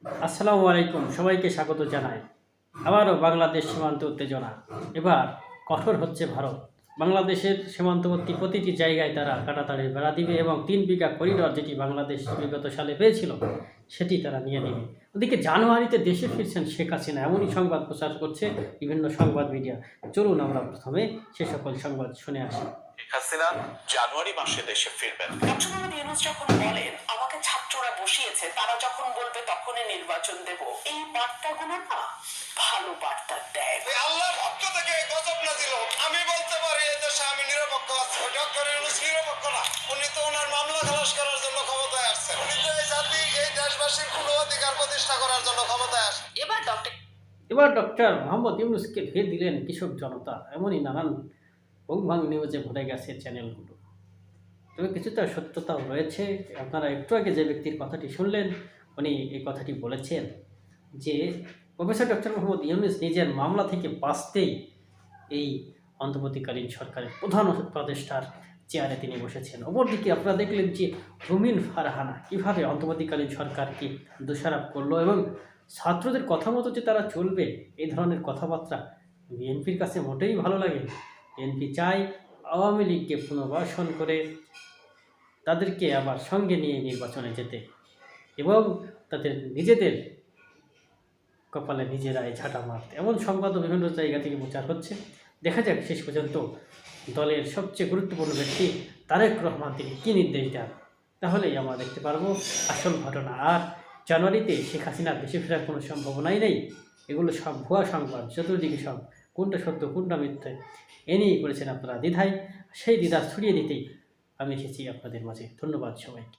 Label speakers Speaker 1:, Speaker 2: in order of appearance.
Speaker 1: আসসালামু আলাইকুম, সবাইকে স্বাগত জানাই। আবারও বাংলাদেশ সীমান্ত উত্তেজনা। এবার কঠোর হচ্ছে ভারত। বাংলাদেশের সীমান্তবর্তী প্রতিটি জায়গায় তারা কাঁটাতারের বেড়া দিবে এবং ৩ বিঘা করিডর যেটি বাংলাদেশ বিগত সালে পেয়েছিল সেটি তারা নিয়ে নেবে। ওদিকে জানুয়ারিতে দেশে ফিরছেন শেখ হাসিনা, এমনই সংবাদ প্রচার করছে বিভিন্ন সংবাদ মিডিয়া। চলুন আমরা প্রথমে সে সকল সংবাদ শুনে আসি।
Speaker 2: শেখ হাসিনা জানুয়ারি মাসে দেশে ফিরবেন।
Speaker 3: ডক্টর মোহাম্মদ ইউনূস যখন বলেন আমাকে ছাত্ররা বসিয়েছে, তারা যখন বলবে তখনই নির্বাচন দেব, এই বার্তাগুলো না ভালো বার্তা দেয়।
Speaker 4: আল্লাহর পক্ষ থেকে গজব নাজিল হোক। আমি বলতে পারি এই দেশে আমি নিরপেক্ষ আছি। ডক্টর ইউনূস নিরপেক্ষ না, উনি তো ওনার মামলা খালাস করার জন্য ক্ষমতায় আসছেন। উনি তো এই জাতি এই দেশবাসীর কোনো অধিকার প্রতিষ্ঠা করার জন্য ক্ষমতায় আসেন।
Speaker 1: এবার ডক্টর মোহাম্মদ ইউনূসকে ঘিরে দিলেন কৃষক জনতা, এমনই নানান ভুং নিউজে ভরে গেছে চ্যানেলগুলো। তবে কিছুটা সত্যতাও রয়েছে। আপনারা একটু আগে যে ব্যক্তির কথাটি শুনলেন, উনি এই কথাটি বলেছেন যে প্রফেসর ডক্টর মোহাম্মদ ইউনূস নিজের মামলা থেকে বাঁচতেই এই অন্তর্বর্তীকালীন সরকারের প্রধান উপদেষ্টার চেয়ারে তিনি বসেছেন। অপরদিকে আপনারা দেখলেন যে রুমিন ফারহানা কীভাবে অন্তর্বর্তীকালীন সরকারকে দোষারোপ করলো এবং ছাত্রদের কথা মতো যে তারা চলবে, এই ধরনের কথাবার্তা বিএনপির কাছে মোটেই ভালো লাগে। বিএনপি চায় আওয়ামী লীগকে পুনর্বাসন করে তাদেরকে আবার সঙ্গে নিয়ে নির্বাচনে যেতে এবং তাদের নিজেদের কপালে নিজেরাই ঝাঁটা মারতে, এমন সংবাদও বিভিন্ন জায়গা থেকে প্রচার হচ্ছে। দেখা যাক শেষ পর্যন্ত দলের সবচেয়ে গুরুত্বপূর্ণ ব্যক্তি তারেক রহমান তিনি কী নির্দেশ দেন, তাহলেই আমরা দেখতে পারবো আসল ঘটনা। আর জানুয়ারিতে শেখ হাসিনার দেশে ফেরার কোনো সম্ভাবনাই নেই। এগুলো সব ভুয়া সংবাদ, চতুর্দিকে সব কোনটা সত্য কোনটা মিথ্যে এ নিয়েই করেছেন আপনারা দ্বিধায়। সেই দ্বিধা ছড়িয়ে দিতেই আমি এসেছি আপনাদের মাঝে। ধন্যবাদ সবাইকে।